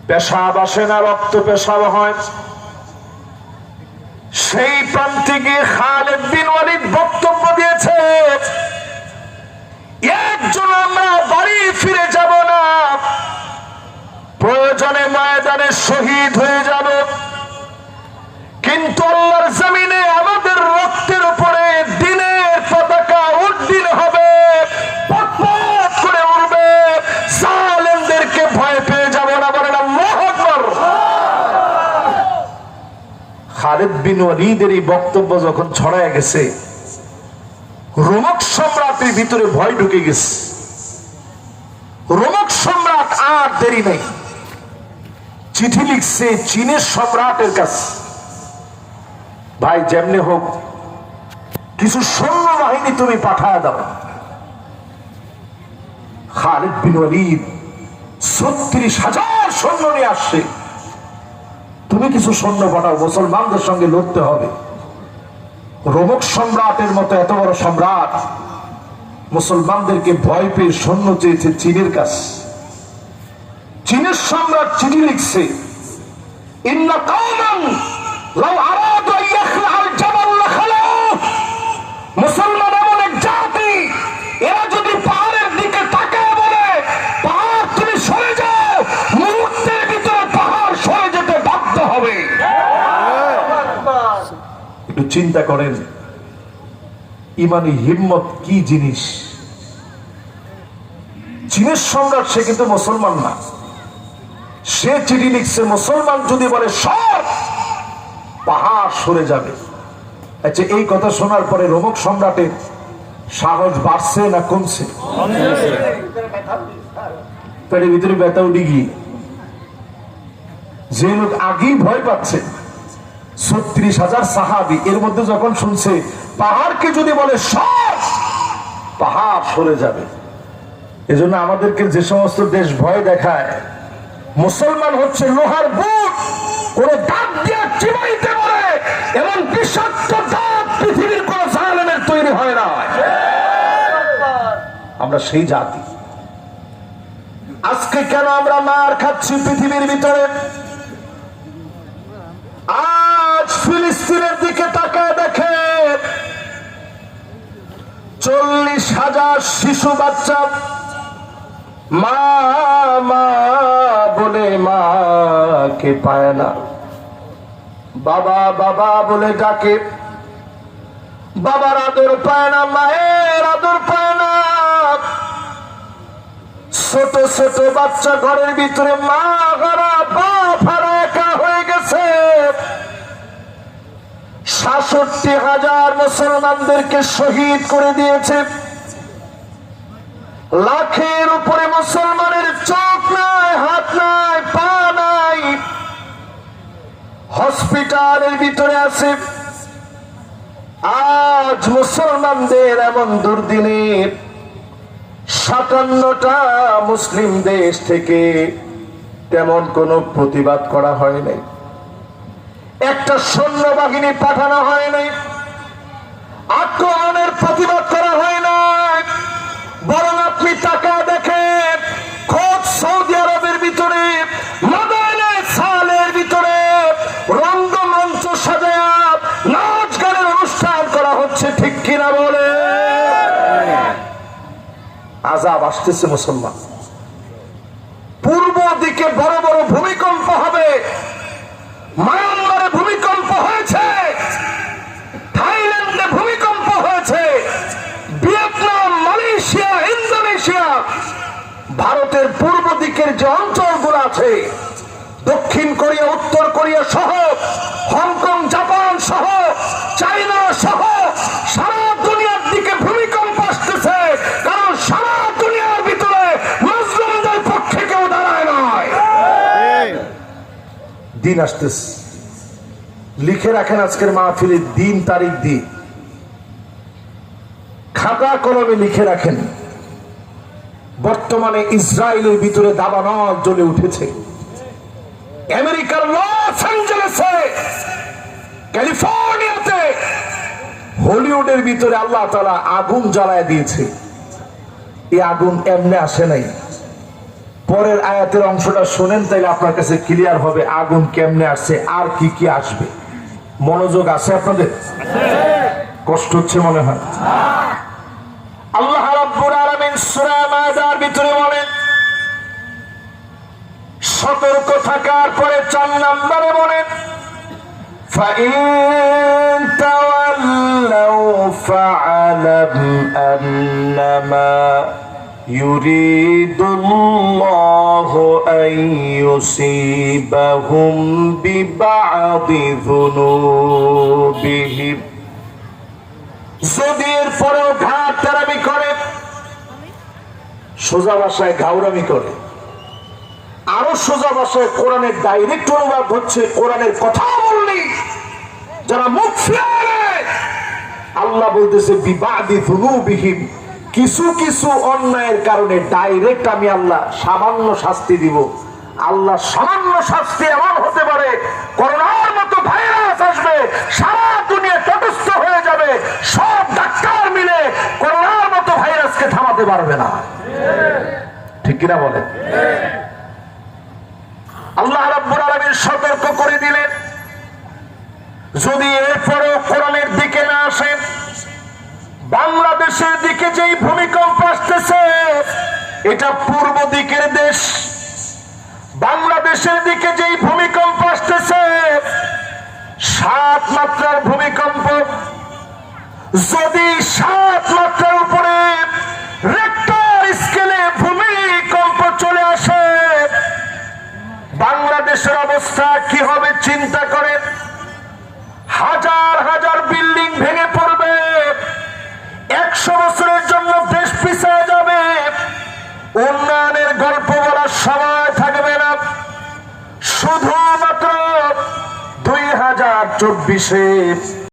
পেশাব আসে না, রক্ত পেশাব হয়। সেই প্রান্তে গিয়ে খালিদ বিন ওয়ালিদ বক্তব্য দিয়েছে, একজন আমরা বাড়ি ফিরে যাব না, প্রয়োজনে ময়দানে শহীদ হয়ে যাব, কিন্তু আল্লাহর জমিনে আমাদের রক্তের উপরে দিনের পতাকা উড্ডীন হবে, পটপট করে উড়বে, জালেমদেরকে ভয় পেয়ে যাব না। বলেন আল্লাহু আকবার। খালিদ বিন ওয়ালিদের এই বক্তব্য যখন ছড়ায় গেছে, রোমক সম্রাটের ভিতরে ভয় ঢুকে গেছে। রোমক সম্রাট আর দেরি নেই, চিঠি লিখছে চীনের সম্রাটের কাছে, ভাই যেমনে হোক কিছু সৈন্য বাহিনী তুমি পাঠায় দাও। খালিদ বিন ওয়ালিদ 36,000 সৈন্য নিয়ে আসছে, তুমি কিছু সৈন্য পাঠাও, মুসলমানদের সঙ্গে লড়তে হবে। রোমক সম্রাটের মতো এত বড় সম্রাট মুসলমানদেরকে ভয় পেয়ে সৈন্য চেয়েছে চীনের কাছে। চীনের সম্রাট চিঠি লিখছে, ইন্না কওমান লাউ আরাদু আন ইয়াখলাআল জাবাল লাখালাউ, মুসলমান এমন এক জাতি, এরা যদি পাহাড়ের দিকে তাকায় বলে পাহাড় তুমি সরে যাও, মুহূর্তের ভিতরে পাহাড় সরে যেতে বাধ্য হবে। একটু চিন্তা করেন ইমানি হিম্মত কি জিনিস। চীনের সম্রাট, সে কিন্তু মুসলমান না, সে চিঠি লিখছে মুসলমান যদি বলে সব, পাহাড় সরে যাবে। আচ্ছা, এই কথা শোনার পরে রোমক সম্রাটের সাহস বাড়ছে না কমছে? পেটের ভিতরে ব্যথা উঠে গিয়ে যে লোক আগেই ভয় পাচ্ছে, 36,000 সাহাবী, এর মধ্যে যখন শুনছে পাহাড়কে যদি বলে সব, পাহাড় সরে যাবে। এজন্য আমাদেরকে যে সমস্ত দেশ ভয় দেখায়, মুসলমান হচ্ছে লোহার বুট, কোন দাঁত দিয়ে চিবাইতে পারে এমন বিষাক্ত দাঁত পৃথিবীর কোন জালেমের তৈরি হয় না। আমরা সেই জাতি। আজকে কেন আমরা মার খাচ্ছি পৃথিবীর ভিতরে? আজ ফিলিস্তিনের দিকে তাকায় দেখে 40,000 শিশু বাচ্চা মা মা বলে মাকে পায় না, বাবা বাবা বলে ডাকে, বাবার আদর পায় না, মায়ের আদর পায় না। ছোট ছোট বাচ্চা ঘরের ভিতরে, মা হারা বাপ হারা একা হয়ে গেছে। 66,000 মুসলমানদেরকে শহীদ করে দিয়েছে। লাখের উপরে মুসলমানের চোখ নাই, হাত নাই, পা নাই, হসপিটালের ভিতরে আছে। আজ মুসলমানদের এমন দুর্দিনে 57টা মুসলিম দেশ থেকে তেমন কোনো প্রতিবাদ করা হয় নাই, একটা সৈন্যবাহিনী পাঠানো হয় নাই, আক্রমণের প্রতিবাদ করা হয় নাই। বরং আপনি টাকা দেখেন, খোদ সৌদি আরবের ভিতরে মদিনা সালের ভিতরে রঙ্গমঞ্চ সাজায়া নাচ গানের অনুষ্ঠান করা হচ্ছে, ঠিক কিনা বলে? আযাব আসতেছে মুসলমান। পূর্ব দিকে বড় বড় ভূমিকম্প হবে, মায়ানমারে ভূমিকম্প হয়েছে, থাইল্যান্ডে ভূমিকম্প হয়েছে, ভিয়েতনাম, মালয়েশিয়া, ইন্দোনেশিয়া, ভারতের পূর্ব দিকের যে অঞ্চলগুলো আছে, দক্ষিণ কোরিয়া, উত্তর কোরিয়া সহ, হংকং, জাপান সহ, চায়না সহ সারা দুনিয়ার দিকে ভূমিকম্প আসতেছে, কারণ সারা দুনিয়ার ভিতরে মুসলিমদের পক্ষে কেউ দাঁড়ায় নয়। দিন আসতেছে, লিখে রাখেন আজকের মাহফিলের দিন তারিখ দিয়ে, খাতা কলমে লিখে রাখেন। বর্তমানে ইসরায়েলের ভিতরে দাবানল জ্বলে উঠেছে। আমেরিকার লস অ্যাঞ্জেলেসে, ক্যালিফোর্নিয়াতে, হলিউডের ভিতরে আল্লাহ তাআলা আগুন জ্বালায় দিয়েছে। এই আগুন এমনি আসে নাই, পরের আয়াতের অংশটা শোনেন, তাইলে আপনার কাছে ক্লিয়ার হবে আগুন কেমনে আসছে আর কি কি আসবে। মনোযোগ আছে আপনাদের? কষ্ট হচ্ছে মনে হয়। আল্লাহ রাব্বুল আলামিন সূরা মাইদার ভিতরে বলেন, সতর্ক থাকার পরে 4 নম্বরে বলেন, فَإِن تَوَلَّوْا فَاعْلَمْ أَنَّمَا يُرِيدُ اللَّهُ أَن يُصِيبَهُم بِبَعْضِ ذُنُوبِهِمْ। যদি এর পরেও ঘাটতারামি করে, সোজা ভাষায় ঘাউরামি করে, আরো সোজা ভাষায় কোরআনের ডাইরেক্ট অনুবাদ হচ্ছে, কোরআনের কথা বললি যারা মুখ ফিরায়, আল্লাহ বলতেছে বিবাদি যুনুবিহিম, কিছু কিছু অন্যায়ের কারণে ডাইরেক্ট আমি আল্লাহ সামান্য শাস্তি দিব। আল্লাহ সামান্য শাস্তি এমন হতে পারে, করোনার মতো ভাইরাস আসবে, সারা দুনিয়া তটস্থ হয়ে যাবে, সব ডাক্তার মিলে করোনার মতো ভাইরাসকে থামাতে পারবে না। ঠিক কিনা বলেন? আল্লাহ রাব্বুল আলামিন সতর্ক করে দিলেন, যদি এরপরেও কোরআনের দিকে না আসেন, বাংলাদেশের দিকে যেই ভূমিকম্প আসতেছে, এটা পূর্ব দিকের দেশ। বাংলাদেশের দিকে যেই ভূমিকম্প আসতেছে 7 মাত্রার ভূমিকম্প, যদি 7 মাত্রার উপরে রিক্টার স্কেলে ভূমিকম্প চলে আসে, বাংলাদেশের অবস্থা কি হবে চিন্তা করেন। হাজার হাজার বিল্ডিং ভেঙে পড়বে, 100 বছরের জন্য দেশ পিছিয়ে যাবে, উন্নয়নের গল্প বলার সময় থাকবে না। শুধুমাত্র 2024-এ